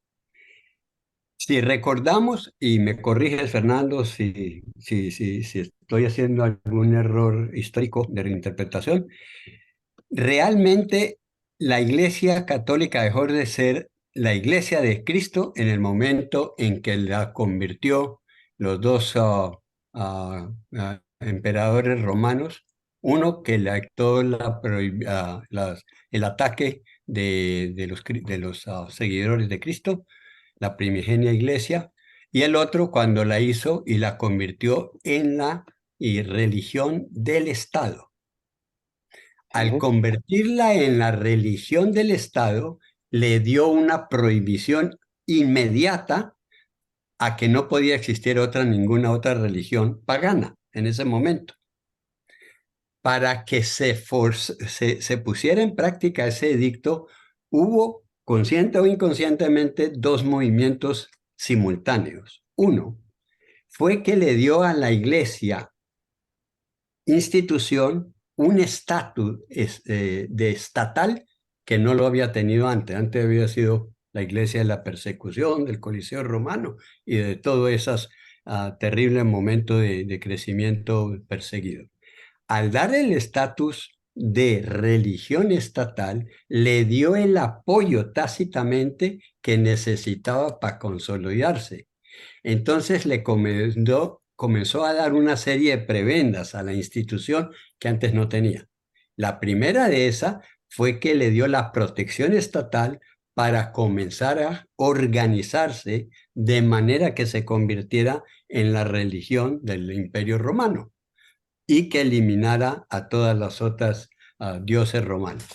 Si recordamos, y me corriges, Fernando, si estoy haciendo algún error histórico de reinterpretación, realmente la Iglesia Católica dejó de ser la Iglesia de Cristo en el momento en que la convirtió los dos emperadores romanos, uno que le actó el ataque de los seguidores de Cristo, la primigenia Iglesia, y el otro cuando la hizo y la convirtió en la religión del Estado. Al ujú. convertirla en la religión del Estado, le dio una prohibición inmediata a que no podía existir ninguna otra religión pagana en ese momento. Para que se pusiera en práctica ese edicto, hubo, consciente o inconscientemente, dos movimientos simultáneos. Uno fue que le dio a la Iglesia institución un estatus de estatal que no lo había tenido antes. Antes había sido la iglesia de la persecución, del Coliseo Romano y de todo esos terribles momentos de crecimiento perseguido. Al dar el estatus de religión estatal, le dio el apoyo tácitamente que necesitaba para consolidarse. Entonces comenzó a dar una serie de prebendas a la institución que antes no tenía. La primera de esas fue que le dio la protección estatal para comenzar a organizarse de manera que se convirtiera en la religión del Imperio Romano y que eliminara a todas las otras dioses romanos.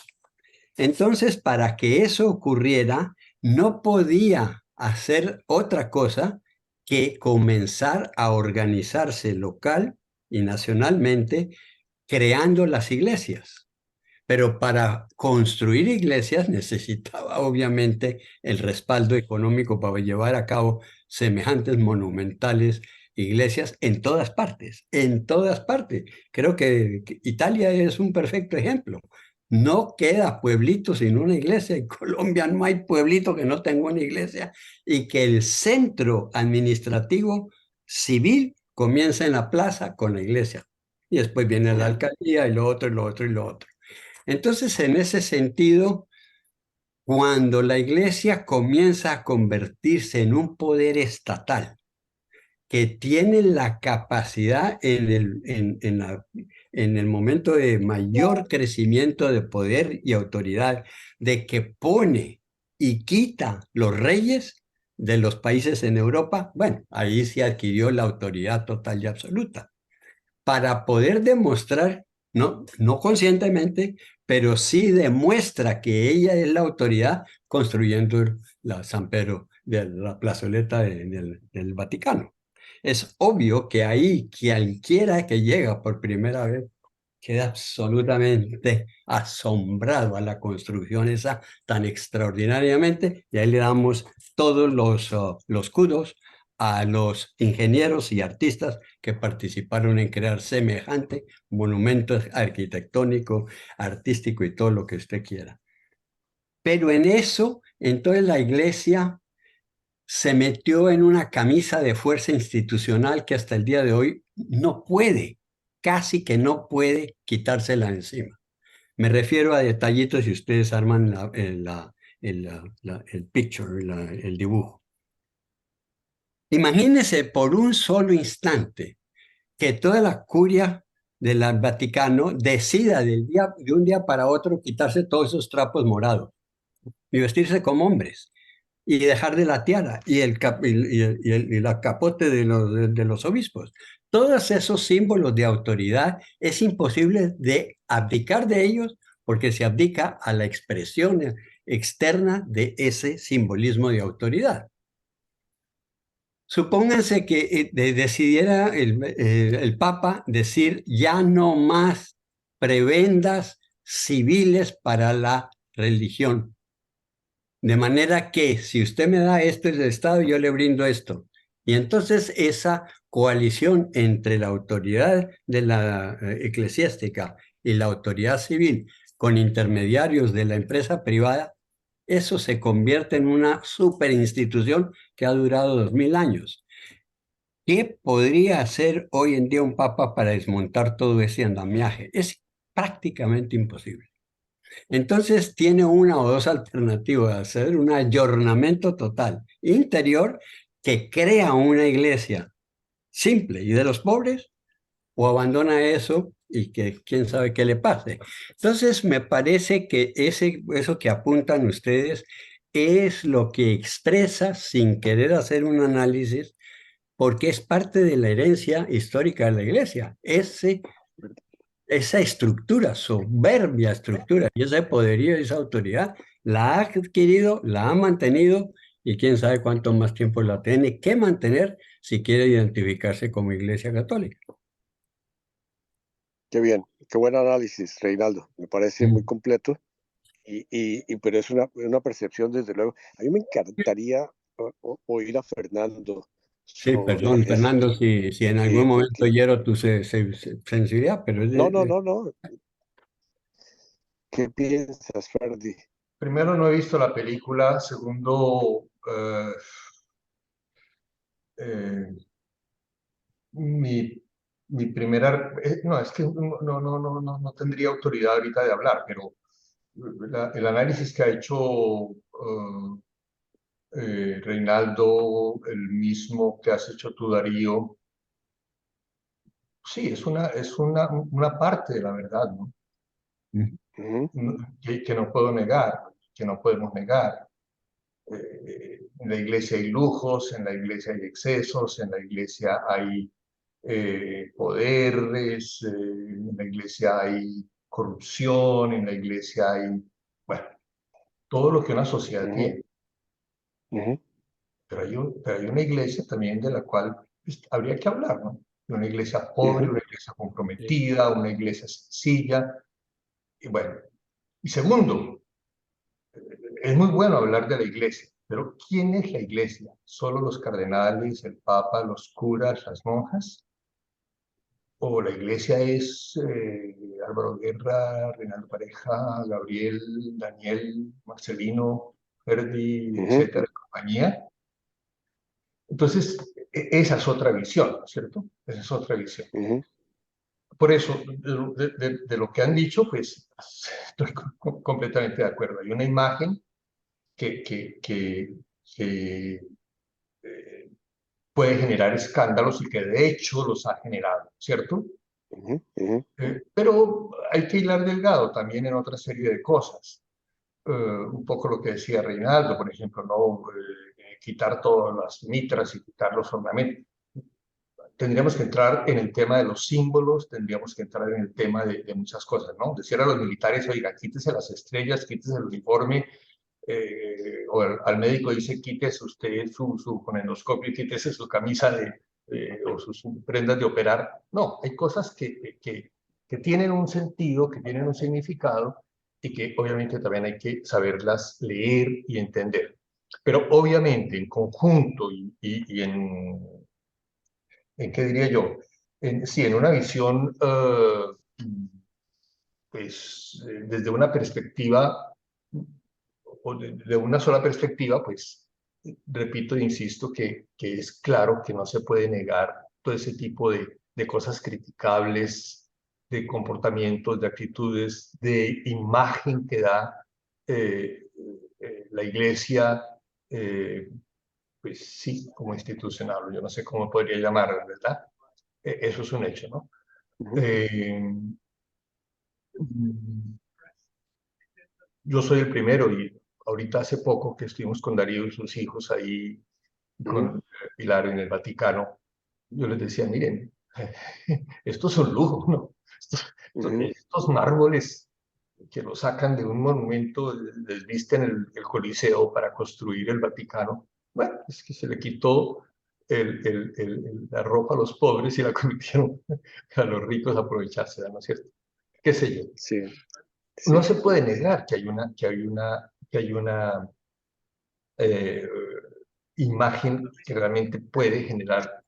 Entonces, para que eso ocurriera, no podía hacer otra cosa que comenzar a organizarse local y nacionalmente creando las iglesias. Pero para construir iglesias necesitaba obviamente el respaldo económico para llevar a cabo semejantes monumentales iglesias en todas partes, en todas partes. Creo que Italia es un perfecto ejemplo. No queda pueblito sin una iglesia. En Colombia no hay pueblito que no tenga una iglesia y que el centro administrativo civil comienza en la plaza con la iglesia. Y después viene la alcaldía y lo otro y lo otro y lo otro. Entonces, en ese sentido, cuando la iglesia comienza a convertirse en un poder estatal que tiene la capacidad en el momento de mayor crecimiento de poder y autoridad, de que pone y quita los reyes de los países en Europa, bueno, ahí se adquirió la autoridad total y absoluta para poder demostrar, no conscientemente, pero sí demuestra que ella es la autoridad construyendo la San Pedro, de la plazoleta del Vaticano. Es obvio que ahí cualquiera que llega por primera vez queda absolutamente asombrado a la construcción esa tan extraordinariamente, y ahí le damos todos los kudos a los ingenieros y artistas que participaron en crear semejante monumento arquitectónico, artístico y todo lo que usted quiera. Pero en eso, entonces la iglesia se metió en una camisa de fuerza institucional que hasta el día de hoy no puede, casi que no puede quitársela encima. Me refiero a detallitos si ustedes arman el picture, el dibujo. Imagínense por un solo instante que toda la curia del Vaticano decida de un día para otro quitarse todos esos trapos morados y vestirse como hombres y dejar de la tiara y la capote de los obispos. Todos esos símbolos de autoridad es imposible de abdicar de ellos porque se abdica a la expresión externa de ese simbolismo de autoridad. Supónganse que decidiera el Papa decir ya no más prebendas civiles para la religión. De manera que si usted me da esto del Estado, yo le brindo esto. Y entonces esa coalición entre la autoridad de la eclesiástica y la autoridad civil con intermediarios de la empresa privada, eso se convierte en una superinstitución que ha durado 2000 años. ¿Qué podría hacer hoy en día un papa para desmontar todo ese andamiaje? Es prácticamente imposible. Entonces tiene una o dos alternativas: hacer un ayornamiento total interior que crea una iglesia simple y de los pobres, o abandona eso y que quién sabe qué le pase. Entonces me parece que eso que apuntan ustedes es lo que expresa, sin querer hacer un análisis, porque es parte de la herencia histórica de la iglesia. Esa estructura, soberbia estructura, y ese poderío y esa autoridad la ha adquirido, la ha mantenido, y quién sabe cuánto más tiempo la tiene que mantener si quiere identificarse como Iglesia Católica. Qué bien, qué buen análisis, Reinaldo. Me parece muy completo, pero es una percepción, desde luego. A mí me encantaría oír a Fernando Sí, sobre perdón, esto. Fernando, si en algún Sí, momento hiero tu sensibilidad, pero es no. ¿Qué piensas, Ferdi? Primero, no he visto la película. Segundo, mi, mi primera... no, es que no tendría autoridad ahorita de hablar, pero el análisis que ha hecho Reinaldo, el mismo que has hecho tú, Darío, sí, es una parte de la verdad, ¿no? Ujú, Que no puedo negar, que no podemos negar. En la iglesia hay lujos, en la iglesia hay excesos, en la iglesia hay poderes, en la iglesia hay corrupción, en la iglesia hay, bueno, todo lo que una sociedad ujú, tiene. ujú, Pero hay una iglesia también de la cual pues, habría que hablar, ¿no? De una iglesia pobre, ujú, una iglesia comprometida, una iglesia sencilla. Y bueno, y segundo, es muy bueno hablar de la iglesia, pero ¿quién es la iglesia? ¿Solo los cardenales, el papa, los curas, las monjas? ¿O la iglesia es Álvaro Guerra, Reinaldo Pareja, Gabriel, Daniel, Marcelino, Ferdi, ujú, etcétera, compañía? Entonces, esa es otra visión, ¿no es cierto? Esa es otra visión. ujú, Por eso, de lo que han dicho, pues estoy completamente de acuerdo. Hay una imagen que puede generar escándalos y que de hecho los ha generado, ¿cierto? ujú, ujú, Pero hay que hilar delgado también en otra serie de cosas. Un poco lo que decía Reinaldo, por ejemplo, no quitar todas las mitras y quitar los ornamentos. tendríamos que entrar en el tema de los símbolos, tendríamos que entrar en el tema de muchas cosas, ¿no? Decir a los militares, oiga, quítese las estrellas, quítese el uniforme, o al médico dice, quítese usted su colonoscopio, quítese su camisa o sus prendas de operar. No, hay cosas que tienen un sentido, que tienen un significado y que obviamente también hay que saberlas leer y entender. Pero obviamente en conjunto y ¿en qué diría yo? Sí, en una visión, pues, desde una perspectiva, o de una sola perspectiva, pues, repito e insisto que es claro que no se puede negar todo ese tipo de cosas criticables, de comportamientos, de actitudes, de imagen que da la iglesia, pues sí, como institucional, yo no sé cómo podría llamarlo, ¿verdad? Eso es un hecho, ¿no? Yo soy el primero y ahorita hace poco que estuvimos con Darío y sus hijos ahí, con Pilar en el Vaticano, yo les decía, miren, esto es un lujo, ¿no? Estos mármoles que lo sacan de un monumento, les visten el Coliseo para construir el Vaticano, bueno, es que se le quitó la ropa a los pobres y la convirtieron a los ricos a aprovecharse, ¿no es cierto? ¿Qué sé yo? Sí, No sí. se puede negar que hay una imagen que realmente puede generar,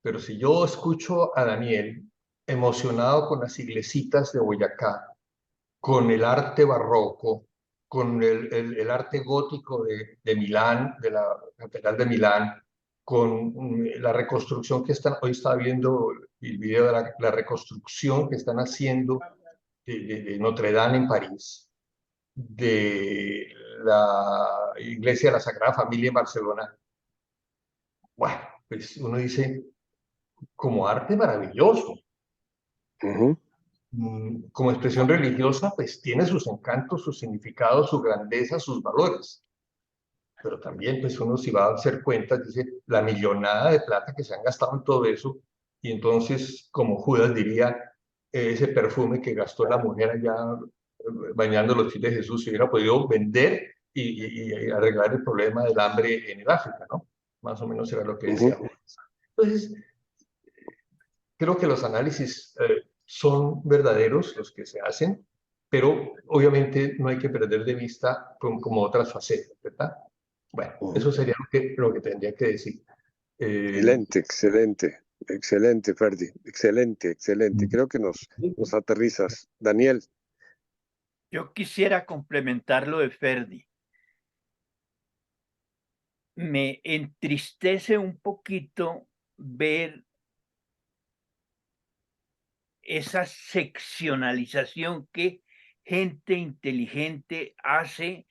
pero si yo escucho a Daniel emocionado con las iglesitas de Boyacá, con el arte barroco, con el arte gótico de Milán, de la Catedral de Milán, con la reconstrucción que están, hoy estaba viendo el video de la reconstrucción que están haciendo de Notre Dame en París, de la iglesia de la Sagrada Familia en Barcelona. Bueno, pues uno dice, como arte maravilloso, como expresión religiosa, pues tiene sus encantos, sus significados, su grandeza, sus valores. Pero también, pues uno si va a hacer cuentas, dice, la millonada de plata que se han gastado en todo eso, y entonces, como Judas diría, ese perfume que gastó la mujer allá bañando los pies de Jesús, se hubiera podido vender y arreglar el problema del hambre en el África, ¿no? Más o menos era lo que decía Judas. Entonces, creo que los análisis son verdaderos, los que se hacen, pero obviamente no hay que perder de vista como otras facetas, ¿verdad? Bueno, eso sería lo que tendría que decir. Excelente, excelente, excelente, Ferdi, excelente, excelente. Creo que nos aterrizas. Daniel. Yo quisiera complementar lo de Ferdi. Me entristece un poquito ver esa seccionalización que gente inteligente hace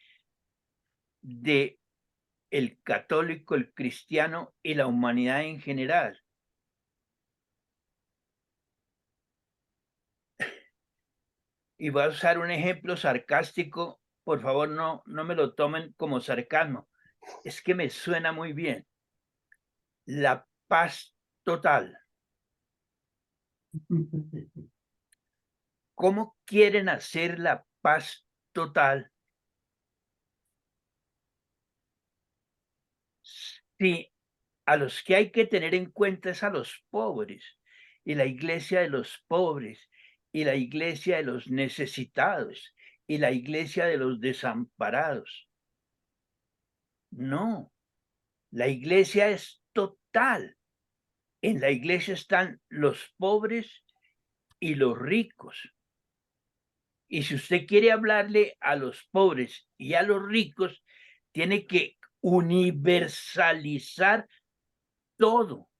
de el católico, el cristiano y la humanidad en general. Y voy a usar un ejemplo sarcástico, por favor no me lo tomen como sarcasmo, es que me suena muy bien. La paz total. ¿Cómo quieren hacer la paz total si a los que hay que tener en cuenta es a los pobres, y la iglesia de los pobres, y la iglesia de los necesitados, y la iglesia de los desamparados? No, la iglesia es total. En la iglesia están los pobres y los ricos. Y si usted quiere hablarle a los pobres y a los ricos, tiene que universalizar todo.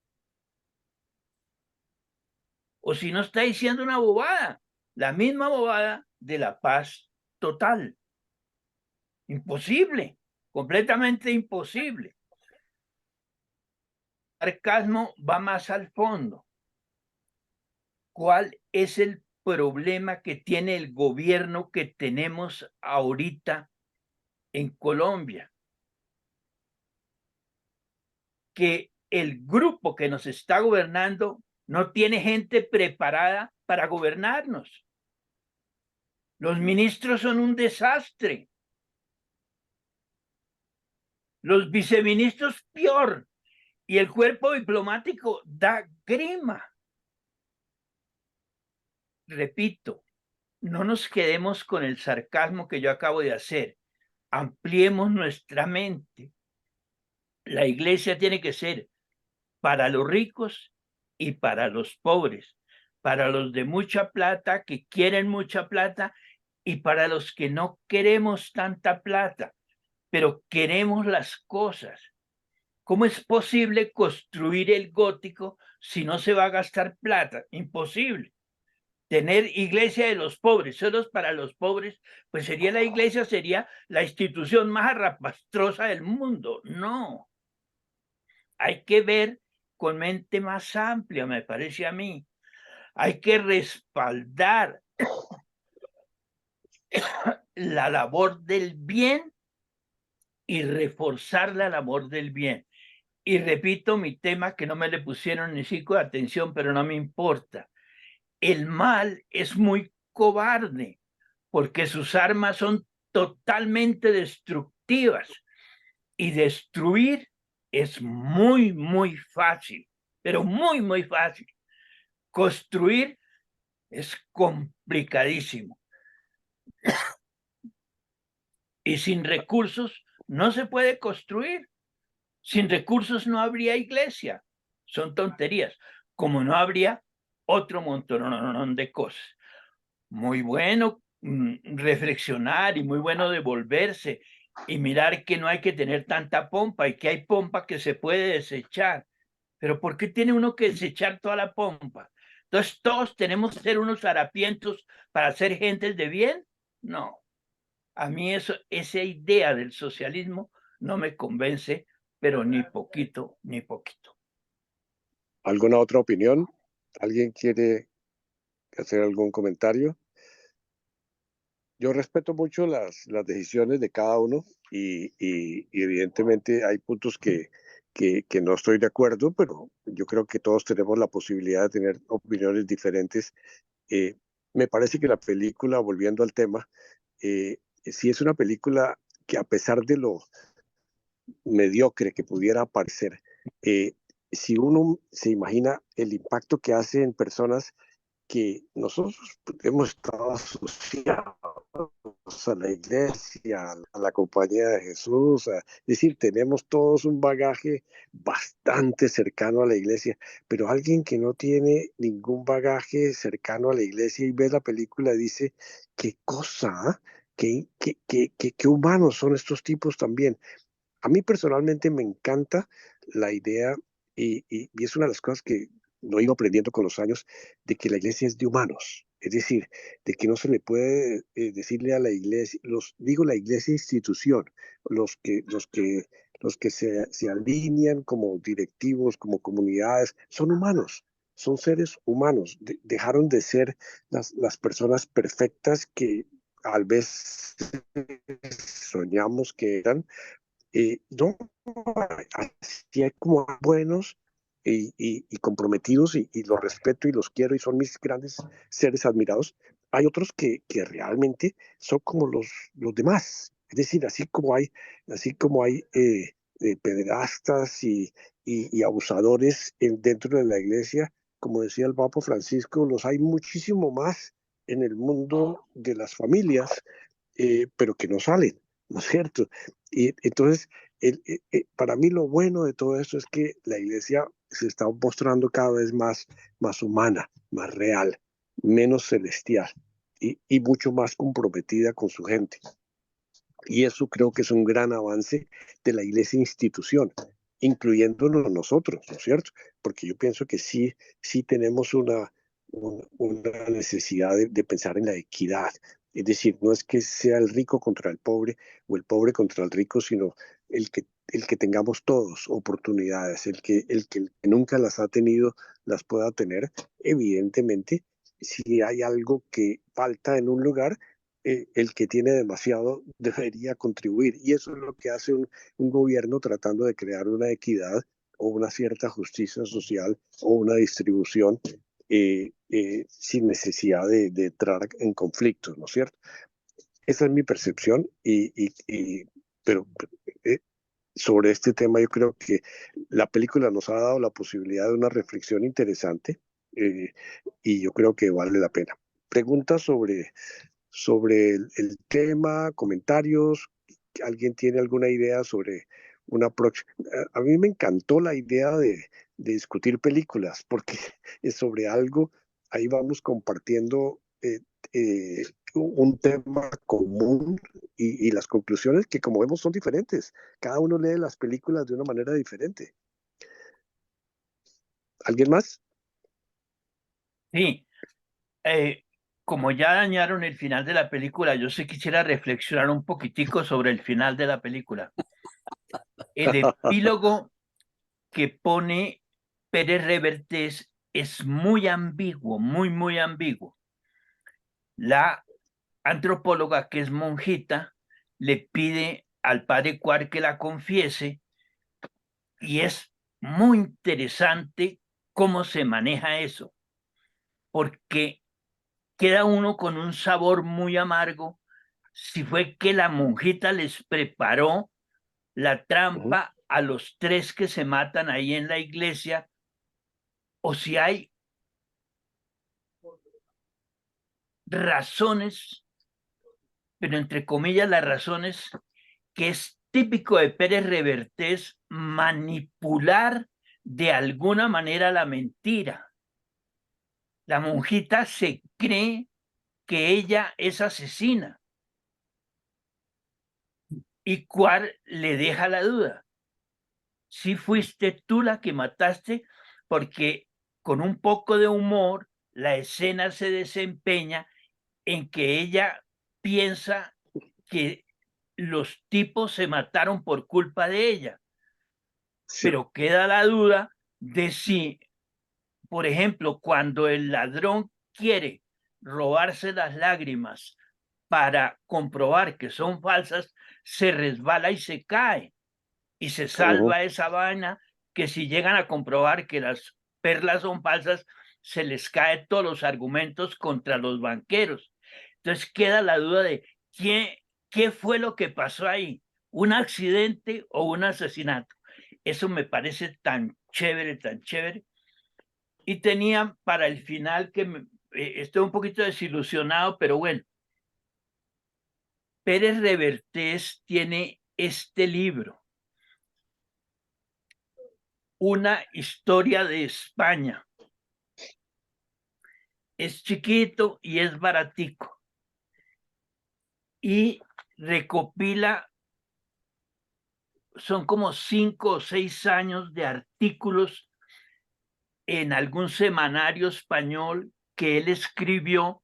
O si no, está diciendo una bobada, la misma bobada de la paz total. Imposible, completamente imposible. El sarcasmo va más al fondo. ¿Cuál es el problema que tiene el gobierno que tenemos ahorita en Colombia? Que el grupo que nos está gobernando no tiene gente preparada para gobernarnos. Los ministros son un desastre. Los viceministros peor. Y el cuerpo diplomático da grima. Repito, no nos quedemos con el sarcasmo que yo acabo de hacer. Ampliemos nuestra mente. La iglesia tiene que ser para los ricos y para los pobres, para los de mucha plata que quieren mucha plata y para los que no queremos tanta plata, pero queremos las cosas. ¿Cómo es posible construir el gótico si no se va a gastar plata? Imposible. Tener iglesia de los pobres, solo para los pobres, pues sería la iglesia, sería la institución más arrapastrosa del mundo. No. Hay que ver con mente más amplia, me parece a mí. Hay que respaldar la labor del bien y reforzar la labor del bien. Y repito mi tema que no me le pusieron ni cinco de atención, pero no me importa. El mal es muy cobarde porque sus armas son totalmente destructivas y destruir es muy, muy fácil, pero muy, muy fácil. Construir es complicadísimo. Y sin recursos no se puede construir. Sin recursos no habría iglesia. Son tonterías. Como no habría otro montón de cosas. Muy bueno reflexionar y muy bueno devolverse y mirar que no hay que tener tanta pompa y que hay pompa que se puede desechar. Pero ¿por qué tiene uno que desechar toda la pompa? Entonces, ¿todos tenemos que ser unos harapientos para ser gentes de bien? No. A mí esa idea del socialismo no me convence, pero ni poquito, ni poquito. ¿Alguna otra opinión? ¿Alguien quiere hacer algún comentario? Yo respeto mucho las decisiones de cada uno y evidentemente hay puntos que no estoy de acuerdo, pero yo creo que todos tenemos la posibilidad de tener opiniones diferentes. Eh, Me parece que la película, volviendo al tema, sí es una película que a pesar de lo mediocre que pudiera parecer, si uno se imagina el impacto que hace en personas que nosotros hemos estado asociados a la iglesia, a la compañía de Jesús, es decir, tenemos todos un bagaje bastante cercano a la iglesia, pero alguien que no tiene ningún bagaje cercano a la iglesia y ve la película dice, qué cosa, qué humanos son estos tipos también. A mí personalmente me encanta la idea y es una de las cosas que lo he ido aprendiendo con los años, de que la iglesia es de humanos. Es decir, de que no se le puede decirle a la iglesia, digo la iglesia institución, los que se alinean como directivos, como comunidades, son humanos, son seres humanos. Dejaron de ser las personas perfectas que tal vez soñamos que eran, no, así hay como buenos y comprometidos y los respeto y los quiero y son mis grandes seres admirados. Hay otros que realmente son como los demás. Es decir, así como hay pederastas y abusadores dentro de la iglesia, como decía el Papa Francisco, los hay muchísimo más en el mundo de las familias, pero que no salen, ¿no es cierto? Y entonces, para mí lo bueno de todo esto es que la iglesia se está mostrando cada vez más humana, más real, menos celestial y mucho más comprometida con su gente. Y eso creo que es un gran avance de la iglesia institución, incluyéndonos nosotros, ¿no es cierto? Porque yo pienso que sí tenemos una necesidad de pensar en la equidad. Es decir, no es que sea el rico contra el pobre o el pobre contra el rico, sino el que tengamos todos oportunidades, el que nunca las ha tenido, las pueda tener. Evidentemente, si hay algo que falta en un lugar, el que tiene demasiado debería contribuir. Y eso es lo que hace un gobierno tratando de crear una equidad o una cierta justicia social o una distribución sin necesidad de entrar en conflictos, ¿no es cierto? Esa es mi percepción, pero sobre este tema yo creo que la película nos ha dado la posibilidad de una reflexión interesante y yo creo que vale la pena. Preguntas sobre el tema, comentarios. ¿Alguien tiene alguna idea sobre una próxima? A mí me encantó la idea de discutir películas, porque es sobre algo, ahí vamos compartiendo un tema común y las conclusiones que, como vemos, son diferentes. Cada uno lee las películas de una manera diferente. ¿Alguien más? Sí, como ya dañaron el final de la película, yo sí quisiera reflexionar un poquitico sobre el final de la película. El epílogo que pone Pérez Reverte es muy ambiguo, muy ambiguo. La antropóloga, que es monjita, le pide al padre Cuar que la confiese y es muy interesante cómo se maneja eso, porque queda uno con un sabor muy amargo si fue que la monjita les preparó la trampa a los 3 que se matan ahí en la iglesia, o si hay razones, pero entre comillas las razones que es típico de Pérez Reverte, manipular de alguna manera la mentira. La monjita se cree que ella es asesina y Cuar le deja la duda. Si fuiste tú la que mataste, porque con un poco de humor la escena se desempeña en que ella piensa que los tipos se mataron por culpa de ella. Sí. Pero queda la duda de si, por ejemplo, cuando el ladrón quiere robarse las lágrimas para comprobar que son falsas, se resbala y se cae. Y se salva esa vaina, que si llegan a comprobar que las perlas son falsas, se les cae todos los argumentos contra los banqueros. Entonces queda la duda de qué fue lo que pasó ahí, un accidente o un asesinato. Eso me parece tan chévere, tan chévere. Y tenía para el final que estoy un poquito desilusionado, pero bueno. Pérez Reverte tiene este libro, Una historia de España. Es chiquito y es baratico. Y recopila, son como 5 o 6 años de artículos en algún semanario español que él escribió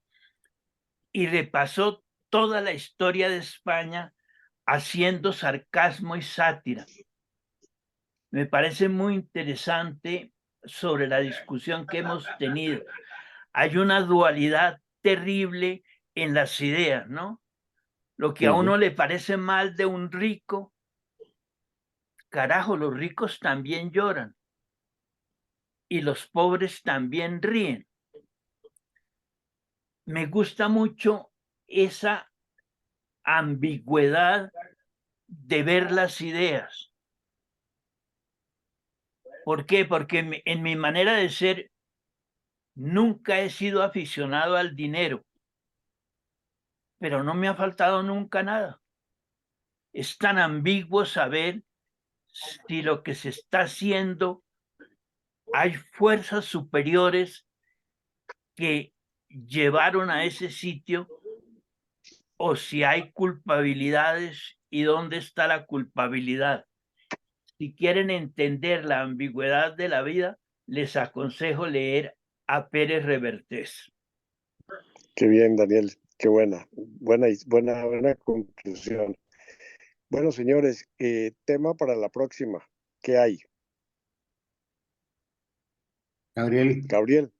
y repasó toda la historia de España haciendo sarcasmo y sátira. Me parece muy interesante sobre la discusión que hemos tenido. Hay una dualidad terrible en las ideas, ¿no? Lo que a uno le parece mal de un rico, carajo, los ricos también lloran y los pobres también ríen. Me gusta mucho esa ambigüedad de ver las ideas. ¿Por qué? Porque en mi manera de ser nunca he sido aficionado al dinero, pero no me ha faltado nunca nada. Es tan ambiguo saber si lo que se está haciendo hay fuerzas superiores que llevaron a ese sitio o si hay culpabilidades y dónde está la culpabilidad. Si quieren entender la ambigüedad de la vida, les aconsejo leer a Pérez Reverte. Qué bien, Daniel, qué buena conclusión. Bueno, señores, tema para la próxima. ¿Qué hay? Gabriel. Gabriel.